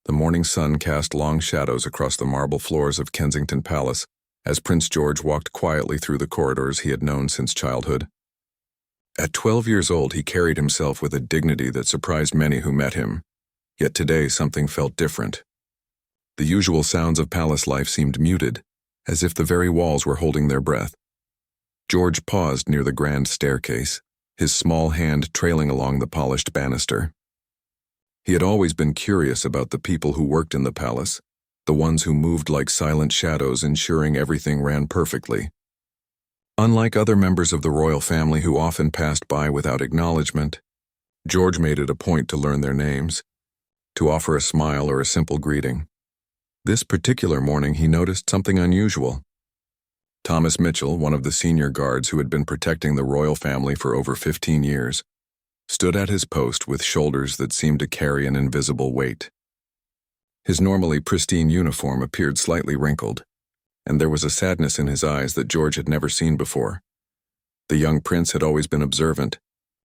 The morning sun cast long shadows across the marble floors of Kensington Palace as Prince George walked quietly through the corridors he had known since childhood. At 12 years old, he carried himself with a dignity that surprised many who met him. Yet today something felt different. The usual sounds of palace life seemed muted, as if the very walls were holding their breath. George paused near the grand staircase, his small hand trailing along the polished banister. He had always been curious about the people who worked in the palace, the ones who moved like silent shadows, ensuring everything ran perfectly. Unlike other members of the royal family who often passed by without acknowledgement, George made it a point to learn their names, to offer a smile or a simple greeting. This particular morning he noticed something unusual. Thomas Mitchell, one of the senior guards who had been protecting the royal family for over 15 years, stood at his post with shoulders that seemed to carry an invisible weight. His normally pristine uniform appeared slightly wrinkled, and there was a sadness in his eyes that George had never seen before. The young prince had always been observant,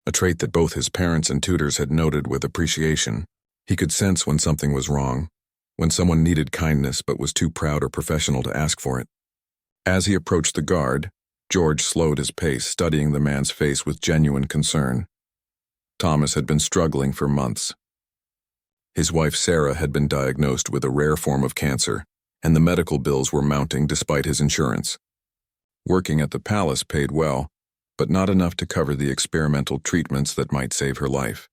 a trait that both his parents and tutors had noted with appreciation. He could sense when something was wrong, when someone needed kindness but was too proud or professional to ask for it. As he approached the guard, George slowed his pace, studying the man's face with genuine concern. Thomas had been struggling for months. His wife Sarah had been diagnosed with a rare form of cancer, and the medical bills were mounting despite his insurance. Working at the palace paid well, but not enough to cover the experimental treatments that might save her life.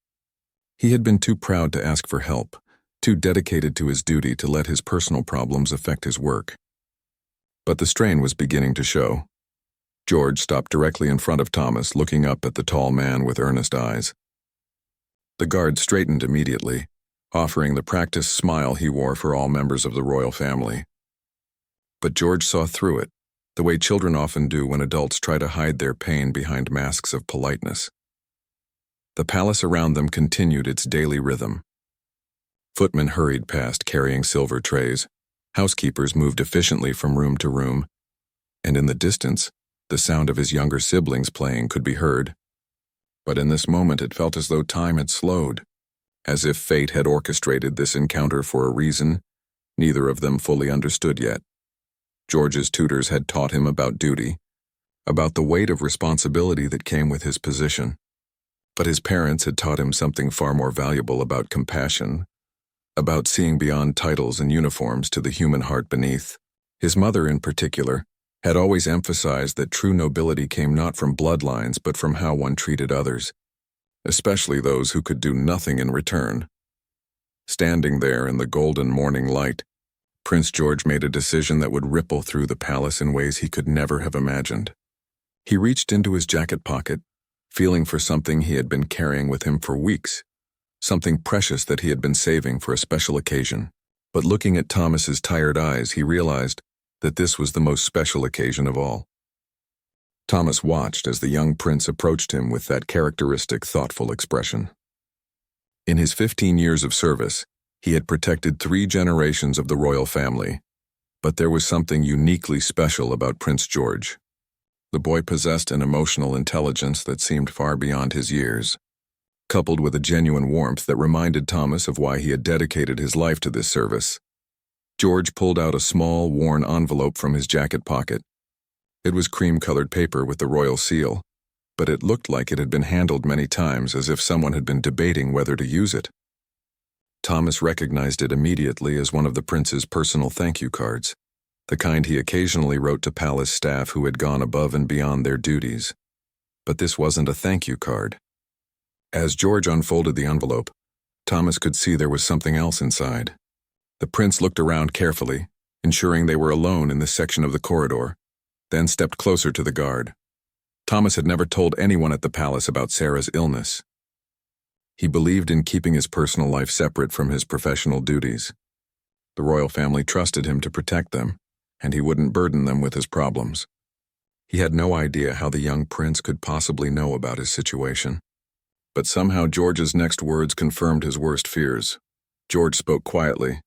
He had been too proud to ask for help, too dedicated to his duty to let his personal problems affect his work. But the strain was beginning to show. George stopped directly in front of Thomas, looking up at the tall man with earnest eyes. The guard straightened immediately, offering the practiced smile he wore for all members of the royal family. But George saw through it, the way children often do when adults try to hide their pain behind masks of politeness. The palace around them continued its daily rhythm. Footmen hurried past carrying silver trays, housekeepers moved efficiently from room to room, and in the distance, the sound of his younger siblings playing could be heard. But in this moment it felt as though time had slowed, as if fate had orchestrated this encounter for a reason neither of them fully understood yet. George's tutors had taught him about duty, about the weight of responsibility that came with his position. But his parents had taught him something far more valuable about compassion, about seeing beyond titles and uniforms to the human heart beneath. His mother, in particular, had always emphasized that true nobility came not from bloodlines but from how one treated others, especially those who could do nothing in return. Standing there in the golden morning light, Prince George made a decision that would ripple through the palace in ways he could never have imagined. He reached into his jacket pocket, feeling for something he had been carrying with him for weeks, something precious that he had been saving for a special occasion. But looking at Thomas's tired eyes, he realized that this was the most special occasion of all. Thomas watched as the young prince approached him with that characteristic, thoughtful expression. In his 15 years of service, he had protected 3 generations of the royal family, but there was something uniquely special about Prince George. The boy possessed an emotional intelligence that seemed far beyond his years, coupled with a genuine warmth that reminded Thomas of why he had dedicated his life to this service. George pulled out a small, worn envelope from his jacket pocket. It was cream-colored paper with the royal seal, but it looked like it had been handled many times, as if someone had been debating whether to use it. Thomas recognized it immediately as one of the prince's personal thank-you cards, the kind he occasionally wrote to palace staff who had gone above and beyond their duties. But this wasn't a thank-you card. As George unfolded the envelope, Thomas could see there was something else inside. The prince looked around carefully, ensuring they were alone in this section of the corridor, then stepped closer to the guard. Thomas had never told anyone at the palace about Sarah's illness. He believed in keeping his personal life separate from his professional duties. The royal family trusted him to protect them, and he wouldn't burden them with his problems. He had no idea how the young prince could possibly know about his situation. But somehow George's next words confirmed his worst fears. George spoke quietly,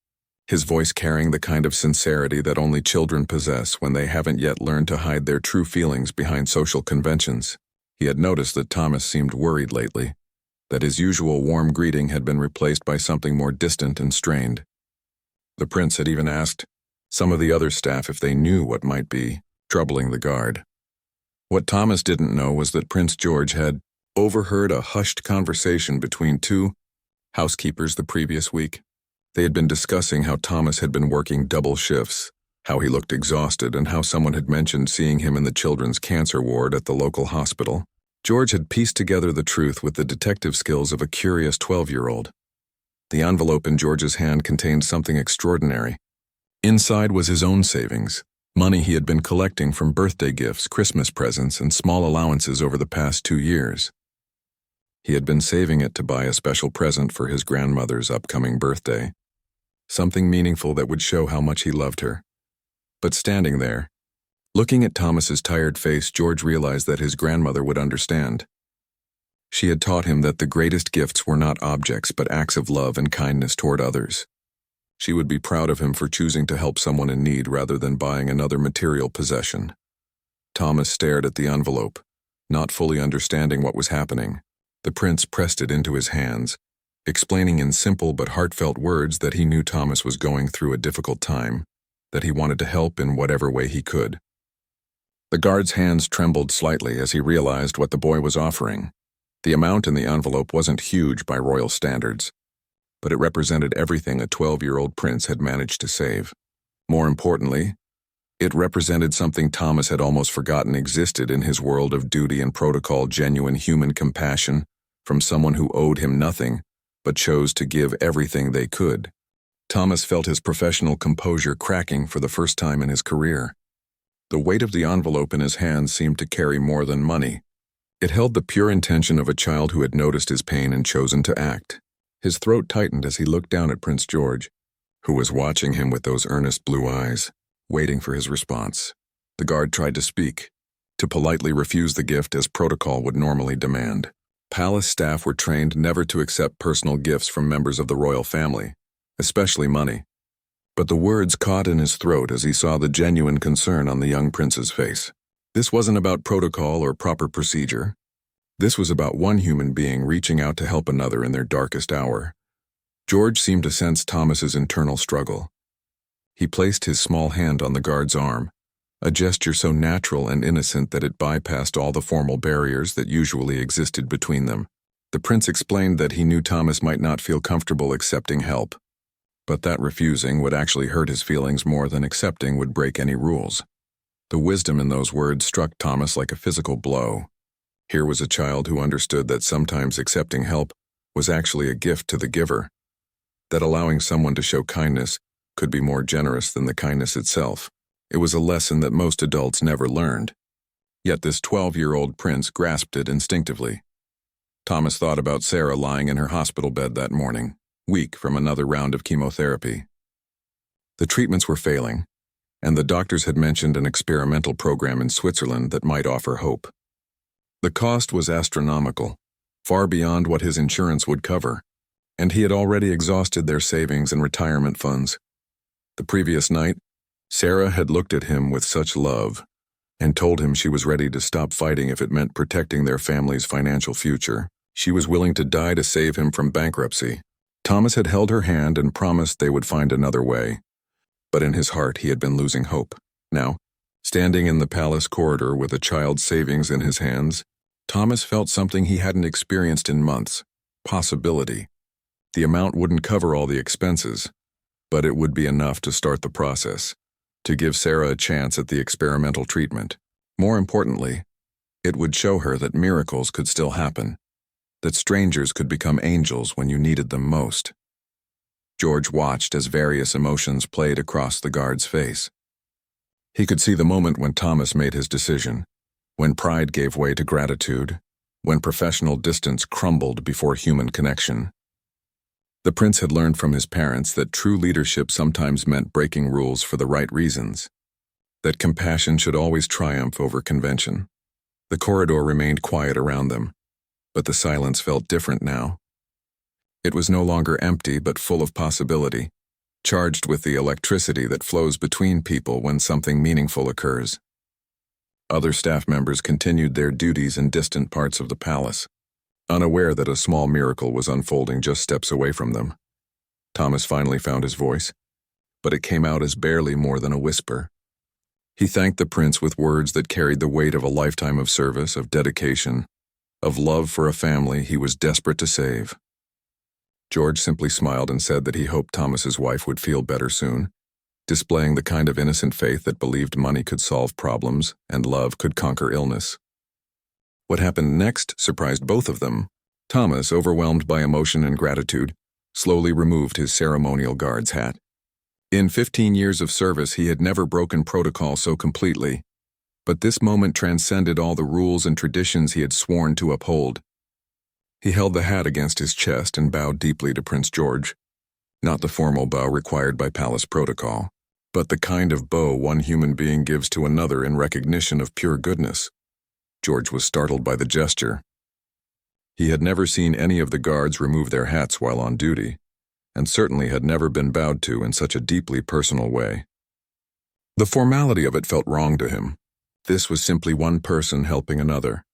his voice carrying the kind of sincerity that only children possess when they haven't yet learned to hide their true feelings behind social conventions. He had noticed that Thomas seemed worried lately, that his usual warm greeting had been replaced by something more distant and strained. The prince had even asked some of the other staff if they knew what might be troubling the guard. What Thomas didn't know was that Prince George had overheard a hushed conversation between two housekeepers the previous week. They had been discussing how Thomas had been working double shifts, how he looked exhausted, and how someone had mentioned seeing him in the children's cancer ward at the local hospital. George had pieced together the truth with the detective skills of a curious 12-year-old. The envelope in George's hand contained something extraordinary. Inside was his own savings, money he had been collecting from birthday gifts, Christmas presents, and small allowances over the past 2 years. He had been saving it to buy a special present for his grandmother's upcoming birthday, something meaningful that would show how much he loved her. But standing there, looking at Thomas's tired face, George realized that his grandmother would understand. She had taught him that the greatest gifts were not objects but acts of love and kindness toward others. She would be proud of him for choosing to help someone in need rather than buying another material possession. Thomas stared at the envelope, not fully understanding what was happening. The prince pressed it into his hands, explaining in simple but heartfelt words that he knew Thomas was going through a difficult time, that he wanted to help in whatever way he could. The guard's hands trembled slightly as he realized what the boy was offering. The amount in the envelope wasn't huge by royal standards, but it represented everything a 12-year-old prince had managed to save. More importantly, it represented something Thomas had almost forgotten existed in his world of duty and protocol: genuine human compassion from someone who owed him nothing but chose to give everything they could. Thomas felt his professional composure cracking for the first time in his career. The weight of the envelope in his hands seemed to carry more than money. It held the pure intention of a child who had noticed his pain and chosen to act. His throat tightened as he looked down at Prince George, who was watching him with those earnest blue eyes, waiting for his response. The guard tried to speak, to politely refuse the gift as protocol would normally demand. Palace staff were trained never to accept personal gifts from members of the royal family, especially money. But the words caught in his throat as he saw the genuine concern on the young prince's face. This wasn't about protocol or proper procedure. This was about one human being reaching out to help another in their darkest hour. George seemed to sense Thomas's internal struggle. He placed his small hand on the guard's arm, a gesture so natural and innocent that it bypassed all the formal barriers that usually existed between them. The prince explained that he knew Thomas might not feel comfortable accepting help, but that refusing would actually hurt his feelings more than accepting would break any rules. The wisdom in those words struck Thomas like a physical blow. Here was a child who understood that sometimes accepting help was actually a gift to the giver, that allowing someone to show kindness could be more generous than the kindness itself. It was a lesson that most adults never learned. Yet this 12-year-old prince grasped it instinctively. Thomas thought about Sarah lying in her hospital bed that morning, weak from another round of chemotherapy. The treatments were failing, and the doctors had mentioned an experimental program in Switzerland that might offer hope. The cost was astronomical, far beyond what his insurance would cover, and he had already exhausted their savings and retirement funds. The previous night, Sarah had looked at him with such love and told him she was ready to stop fighting if it meant protecting their family's financial future. She was willing to die to save him from bankruptcy. Thomas had held her hand and promised they would find another way, but in his heart he had been losing hope. Now, standing in the palace corridor with a child's savings in his hands, Thomas felt something he hadn't experienced in months: possibility. The amount wouldn't cover all the expenses, but it would be enough to start the process, to give Sarah a chance at the experimental treatment. More importantly, it would show her that miracles could still happen, that strangers could become angels when you needed them most. George watched as various emotions played across the guard's face. He could see the moment when Thomas made his decision, when pride gave way to gratitude, when professional distance crumbled before human connection. The prince had learned from his parents that true leadership sometimes meant breaking rules for the right reasons, that compassion should always triumph over convention. The corridor remained quiet around them, but the silence felt different now. It was no longer empty but full of possibility, charged with the electricity that flows between people when something meaningful occurs. Other staff members continued their duties in distant parts of the palace, unaware that a small miracle was unfolding just steps away from them. Thomas finally found his voice. but it came out as barely more than a whisper. He thanked the prince with words that carried the weight of a lifetime of service, of dedication, of love for a family he was desperate to save. George simply smiled and said that he hoped Thomas's wife would feel better soon, displaying the kind of innocent faith that believed money could solve problems and love could conquer illness. What happened next surprised both of them. Thomas, overwhelmed by emotion and gratitude, slowly removed his ceremonial guard's hat. In 15 years of service, he had never broken protocol so completely, but this moment transcended all the rules and traditions he had sworn to uphold. He held the hat against his chest and bowed deeply to Prince George, not the formal bow required by palace protocol, but the kind of bow one human being gives to another in recognition of pure goodness. George was startled by the gesture. He had never seen any of the guards remove their hats while on duty, and certainly had never been bowed to in such a deeply personal way. The formality of it felt wrong to him. This was simply one person helping another,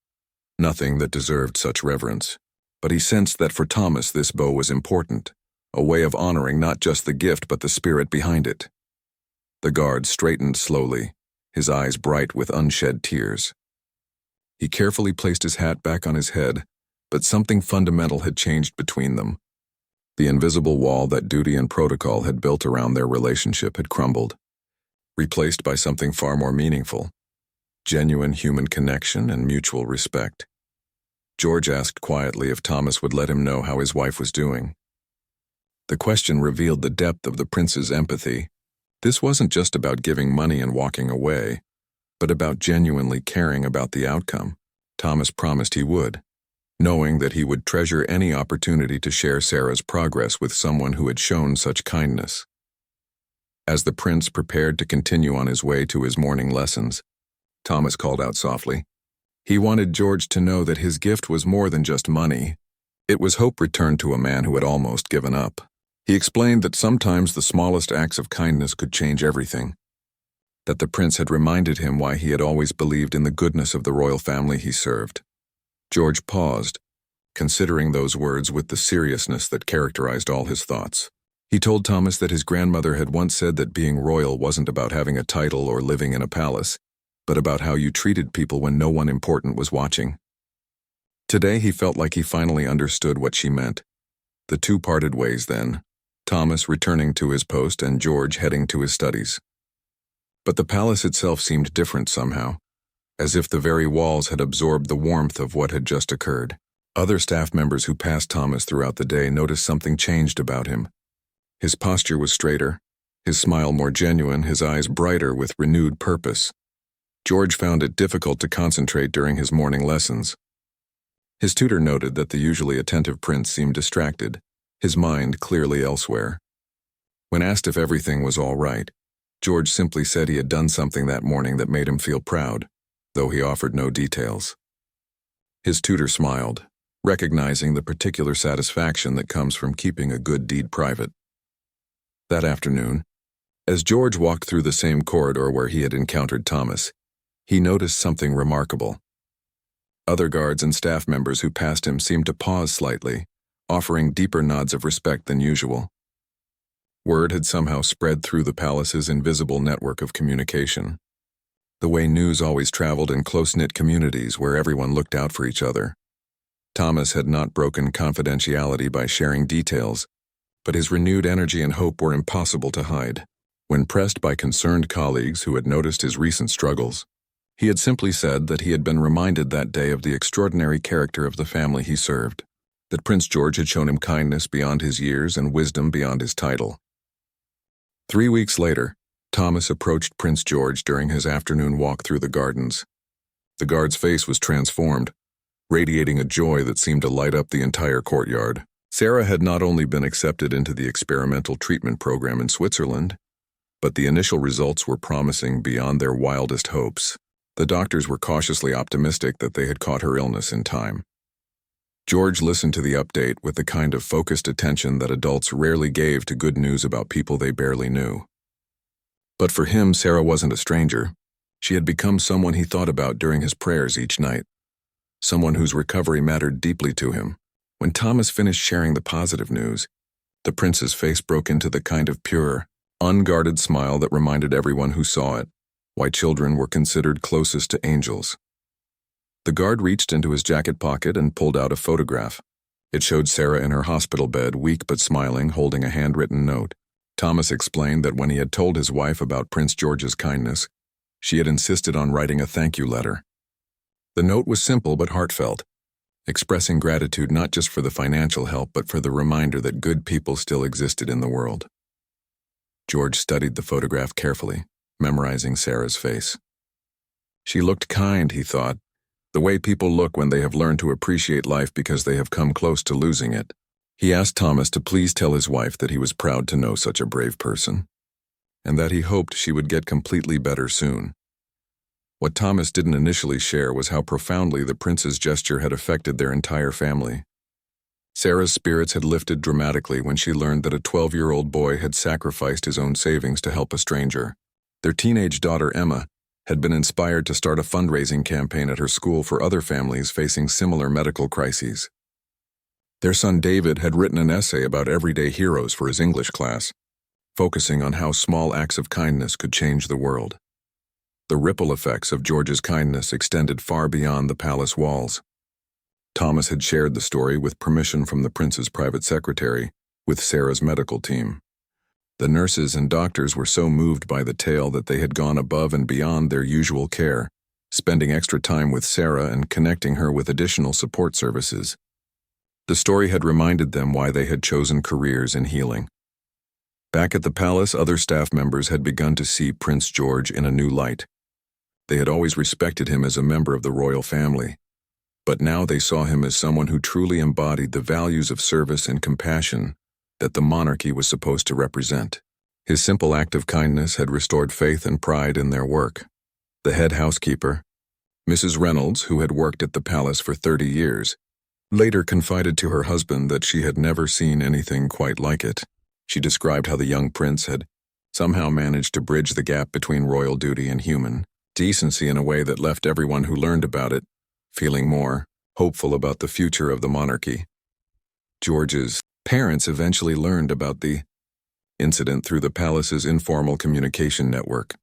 nothing that deserved such reverence. But he sensed that for Thomas this bow was important, a way of honoring not just the gift but the spirit behind it. The guard straightened slowly, his eyes bright with unshed tears. He carefully placed his hat back on his head, but something fundamental had changed between them. The invisible wall that duty and protocol had built around their relationship had crumbled, replaced by something far more meaningful: genuine human connection and mutual respect. George asked quietly if Thomas would let him know how his wife was doing. The question revealed the depth of the prince's empathy. This wasn't just about giving money and walking away, but about genuinely caring about the outcome. Thomas promised he would, knowing that he would treasure any opportunity to share Sarah's progress with someone who had shown such kindness. As the prince prepared to continue on his way to his morning lessons, Thomas called out softly. He wanted George to know that his gift was more than just money. It was hope returned to a man who had almost given up. He explained that sometimes the smallest acts of kindness could change everything, that the prince had reminded him why he had always believed in the goodness of the royal family he served. George paused, considering those words with the seriousness that characterized all his thoughts. He told Thomas that his grandmother had once said that being royal wasn't about having a title or living in a palace, but about how you treated people when no one important was watching. Today he felt like he finally understood what she meant. The two parted ways then, Thomas returning to his post and George heading to his studies. But the palace itself seemed different somehow, as if the very walls had absorbed the warmth of what had just occurred. Other staff members who passed Thomas throughout the day noticed something changed about him. His posture was straighter, his smile more genuine, his eyes brighter with renewed purpose. George found it difficult to concentrate during his morning lessons. His tutor noted that the usually attentive prince seemed distracted, his mind clearly elsewhere. When asked if everything was all right, George simply said he had done something that morning that made him feel proud, though he offered no details. His tutor smiled, recognizing the particular satisfaction that comes from keeping a good deed private. That afternoon, as George walked through the same corridor where he had encountered Thomas, he noticed something remarkable. Other guards and staff members who passed him seemed to pause slightly, offering deeper nods of respect than usual. Word had somehow spread through the palace's invisible network of communication, the way news always traveled in close-knit communities where everyone looked out for each other. Thomas had not broken confidentiality by sharing details, but his renewed energy and hope were impossible to hide. When pressed by concerned colleagues who had noticed his recent struggles, he had simply said that he had been reminded that day of the extraordinary character of the family he served, that Prince George had shown him kindness beyond his years and wisdom beyond his title. 3 weeks later, Thomas approached Prince George during his afternoon walk through the gardens. The guard's face was transformed, radiating a joy that seemed to light up the entire courtyard. Sarah had not only been accepted into the experimental treatment program in Switzerland, but the initial results were promising beyond their wildest hopes. The doctors were cautiously optimistic that they had caught her illness in time. George listened to the update with the kind of focused attention that adults rarely gave to good news about people they barely knew. But for him, Sarah wasn't a stranger. She had become someone he thought about during his prayers each night, someone whose recovery mattered deeply to him. When Thomas finished sharing the positive news, the prince's face broke into the kind of pure, unguarded smile that reminded everyone who saw it why children were considered closest to angels. The guard reached into his jacket pocket and pulled out a photograph. It showed Sarah in her hospital bed, weak but smiling, holding a handwritten note. Thomas explained that when he had told his wife about Prince George's kindness, she had insisted on writing a thank you letter. The note was simple but heartfelt, expressing gratitude not just for the financial help but for the reminder that good people still existed in the world. George studied the photograph carefully, memorizing Sarah's face. She looked kind, he thought, the way people look when they have learned to appreciate life because they have come close to losing it. He asked Thomas to please tell his wife that he was proud to know such a brave person, and that he hoped she would get completely better soon. What Thomas didn't initially share was how profoundly the prince's gesture had affected their entire family. Sarah's spirits had lifted dramatically when she learned that a 12-year-old boy had sacrificed his own savings to help a stranger. Their teenage daughter, Emma, had been inspired to start a fundraising campaign at her school for other families facing similar medical crises. Their son David had written an essay about everyday heroes for his English class, focusing on how small acts of kindness could change the world. The ripple effects of George's kindness extended far beyond the palace walls. Thomas had shared the story with permission from the prince's private secretary with Sarah's medical team. The nurses and doctors were so moved by the tale that they had gone above and beyond their usual care, spending extra time with Sarah and connecting her with additional support services. The story had reminded them why they had chosen careers in healing. Back at the palace, other staff members had begun to see Prince George in a new light. They had always respected him as a member of the royal family, but now they saw him as someone who truly embodied the values of service and compassion that the monarchy was supposed to represent. His simple act of kindness had restored faith and pride in their work. The head housekeeper, Mrs. Reynolds, who had worked at the palace for 30 years, later confided to her husband that she had never seen anything quite like it. She described how the young prince had somehow managed to bridge the gap between royal duty and human decency in a way that left everyone who learned about it feeling more hopeful about the future of the monarchy. George's parents eventually learned about the incident through the palace's informal communication network.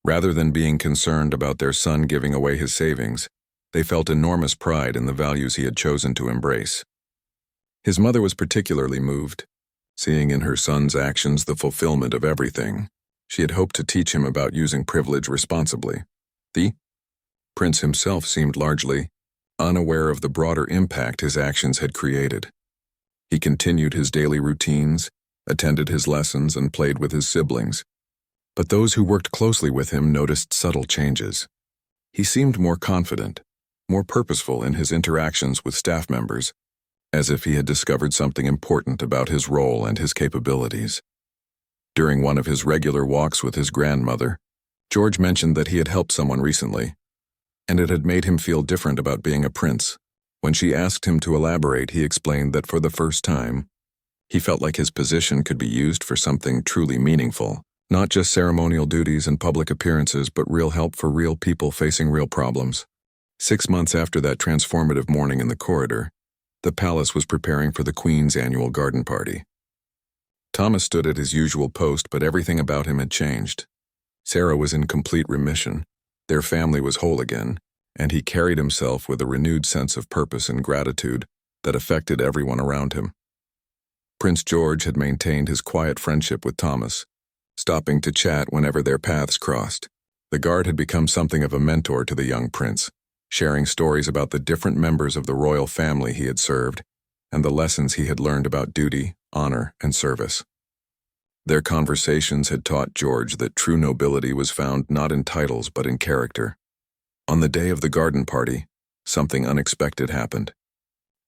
Rather than being concerned about their son giving away his savings, they felt enormous pride in the values he had chosen to embrace. His mother was particularly moved, seeing in her son's actions the fulfillment of everything she had hoped to teach him about using privilege responsibly. The prince himself seemed largely unaware of the broader impact his actions had created. He continued his daily routines, attended his lessons, and played with his siblings. But those who worked closely with him noticed subtle changes. He seemed more confident, more purposeful in his interactions with staff members, as if he had discovered something important about his role and his capabilities. During one of his regular walks with his grandmother, George mentioned that he had helped someone recently, and it had made him feel different about being a prince. When she asked him to elaborate, he explained that for the first time, he felt like his position could be used for something truly meaningful, not just ceremonial duties and public appearances, but real help for real people facing real problems. 6 months after that transformative morning in the corridor, the palace was preparing for the Queen's annual garden party. Thomas stood at his usual post, but everything about him had changed. Sarah was in complete remission, their family was whole again, and he carried himself with a renewed sense of purpose and gratitude that affected everyone around him. Prince George had maintained his quiet friendship with Thomas, stopping to chat whenever their paths crossed. The guard had become something of a mentor to the young prince, sharing stories about the different members of the royal family he had served and the lessons he had learned about duty, honor, and service. Their conversations had taught George that true nobility was found not in titles but in character. On the day of the garden party, something unexpected happened.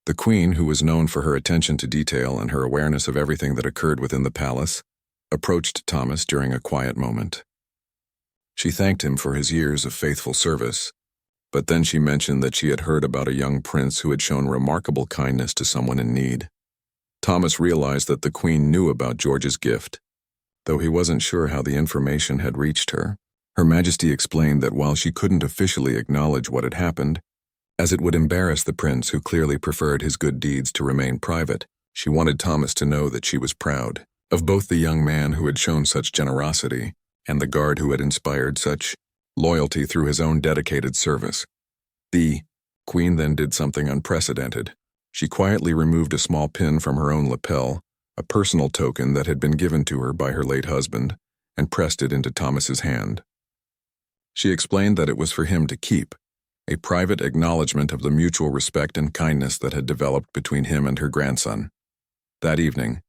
The Queen, who was known for her attention to detail and her awareness of everything that occurred within the palace, approached Thomas during a quiet moment. She thanked him for his years of faithful service, but then she mentioned that she had heard about a young prince who had shown remarkable kindness to someone in need. Thomas realized that the Queen knew about George's gift. Though he wasn't sure how the information had reached her, Her Majesty explained that while she couldn't officially acknowledge what had happened, as it would embarrass the prince who clearly preferred his good deeds to remain private, she wanted Thomas to know that she was proud. of both the young man who had shown such generosity and the guard who had inspired such loyalty through his own dedicated service. The queen then did something unprecedented. She quietly removed a small pin from her own lapel, a personal token that had been given to her by her late husband, and pressed it into Thomas's hand. She explained that it was for him to keep, a private acknowledgement of the mutual respect and kindness that had developed between him and her grandson. That evening,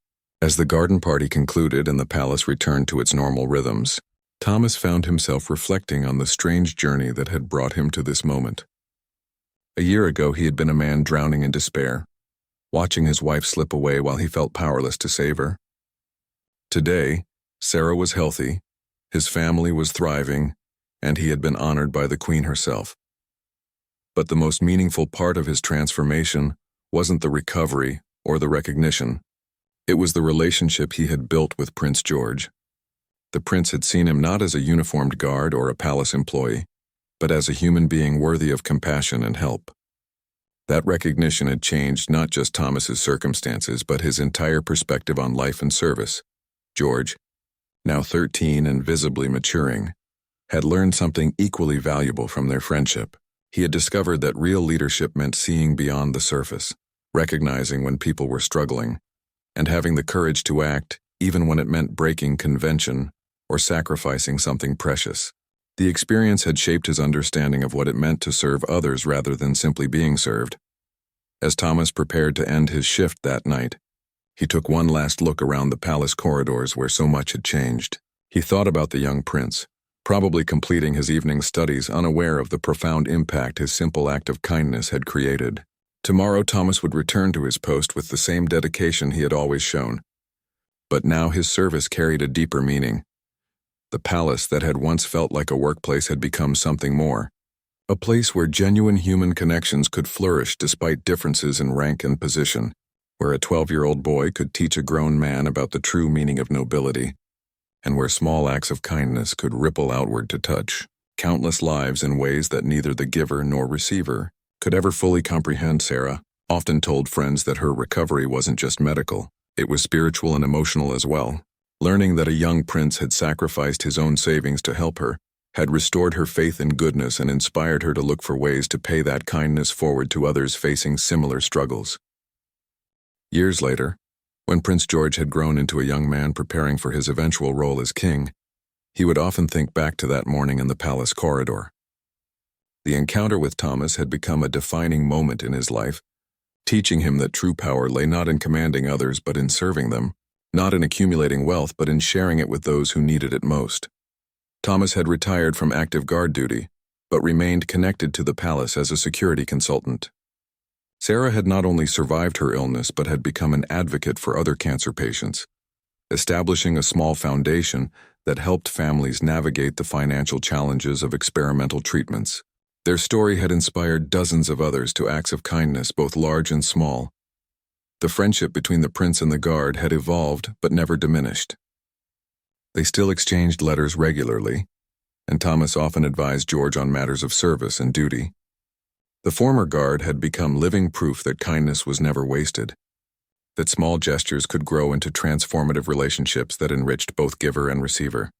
as the garden party concluded and the palace returned to its normal rhythms, Thomas found himself reflecting on the strange journey that had brought him to this moment. A year ago, he had been a man drowning in despair, watching his wife slip away while he felt powerless to save her. Today, Sarah was healthy, his family was thriving, and he had been honored by the queen herself. But the most meaningful part of his transformation wasn't the recovery or the recognition. It was the relationship he had built with Prince George. The prince had seen him not as a uniformed guard or a palace employee, but as a human being worthy of compassion and help. That recognition had changed not just Thomas's circumstances, but his entire perspective on life and service. George, now 13 and visibly maturing, had learned something equally valuable from their friendship. He had discovered that real leadership meant seeing beyond the surface, recognizing when people were struggling, and having the courage to act even when it meant breaking convention or sacrificing something precious. The experience had shaped his understanding of what it meant to serve others rather than simply being served. As Thomas prepared to end his shift that night, he took one last look around the palace corridors where so much had changed. He thought about the young prince, probably completing his evening studies, unaware of the profound impact his simple act of kindness had created. Tomorrow, Thomas would return to his post with the same dedication he had always shown. But now his service carried a deeper meaning. The palace that had once felt like a workplace had become something more, a place where genuine human connections could flourish despite differences in rank and position, where a 12-year-old boy could teach a grown man about the true meaning of nobility, and where small acts of kindness could ripple outward to touch countless lives in ways that neither the giver nor receiver could ever fully comprehend. Sarah often told friends that her recovery wasn't just medical, it was spiritual and emotional as well. Learning that a young prince had sacrificed his own savings to help her had restored her faith in goodness and inspired her to look for ways to pay that kindness forward to others facing similar struggles. Years later, when Prince George had grown into a young man preparing for his eventual role as king, he would often think back to that morning in the palace corridor. The encounter with Thomas had become a defining moment in his life, teaching him that true power lay not in commanding others but in serving them, not in accumulating wealth but in sharing it with those who needed it most. Thomas had retired from active guard duty, but remained connected to the palace as a security consultant. Sarah had not only survived her illness but had become an advocate for other cancer patients, establishing a small foundation that helped families navigate the financial challenges of experimental treatments. Their story had inspired dozens of others to acts of kindness, both large and small. The friendship between the prince and the guard had evolved but never diminished. They still exchanged letters regularly, and Thomas often advised George on matters of service and duty. The former guard had become living proof that kindness was never wasted, that small gestures could grow into transformative relationships that enriched both giver and receiver.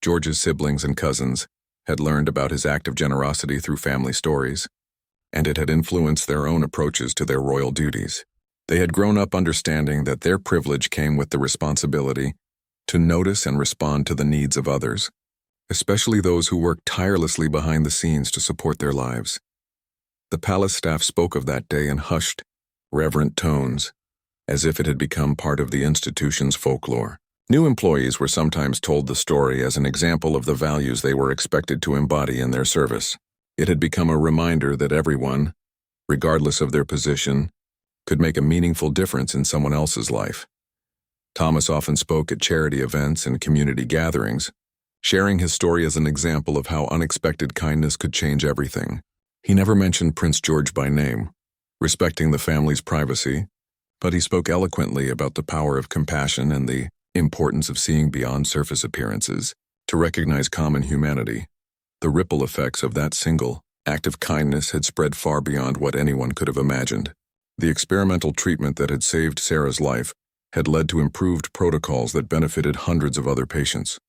George's siblings and cousins had learned about his act of generosity through family stories, and it had influenced their own approaches to their royal duties. They had grown up understanding that their privilege came with the responsibility to notice and respond to the needs of others, especially those who worked tirelessly behind the scenes to support their lives. The palace staff spoke of that day in hushed, reverent tones, as if it had become part of the institution's folklore. New employees were sometimes told the story as an example of the values they were expected to embody in their service. It had become a reminder that everyone, regardless of their position, could make a meaningful difference in someone else's life. Thomas often spoke at charity events and community gatherings, sharing his story as an example of how unexpected kindness could change everything. He never mentioned Prince George by name, respecting the family's privacy, but he spoke eloquently about the power of compassion and the importance of seeing beyond surface appearances to recognize common humanity. The ripple effects of that single act of kindness had spread far beyond what anyone could have imagined. The experimental treatment that had saved Sarah's life had led to improved protocols that benefited hundreds of other patients.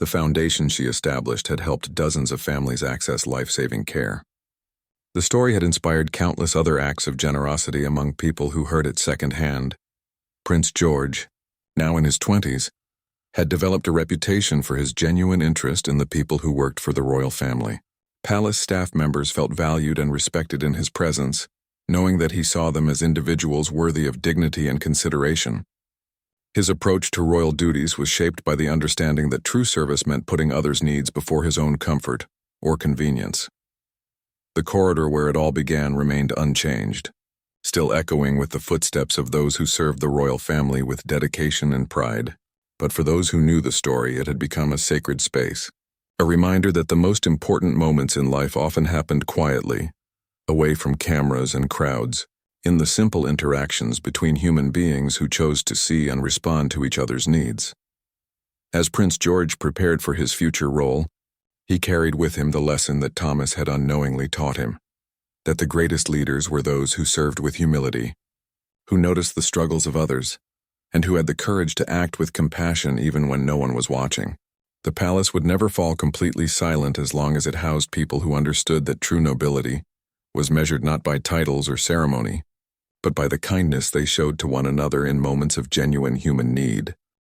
The foundation she established had helped dozens of families access life-saving care. The story had inspired countless other acts of generosity among people who heard it secondhand. Prince George, now in his 20s, had developed a reputation for his genuine interest in the people who worked for the royal family. Palace staff members felt valued and respected in his presence, knowing that he saw them as individuals worthy of dignity and consideration. His approach to royal duties was shaped by the understanding that true service meant putting others' needs before his own comfort or convenience. The corridor where it all began remained unchanged, still echoing with the footsteps of those who served the royal family with dedication and pride. But for those who knew the story, it had become a sacred space, a reminder that the most important moments in life often happened quietly, away from cameras and crowds, in the simple interactions between human beings who chose to see and respond to each other's needs. As Prince George prepared for his future role, he carried with him the lesson that Thomas had unknowingly taught him, that the greatest leaders were those who served with humility, who noticed the struggles of others, and who had the courage to act with compassion even when no one was watching. The palace would never fall completely silent as long as it housed people who understood that true nobility was measured not by titles or ceremony, but by the kindness they showed to one another in moments of genuine human need.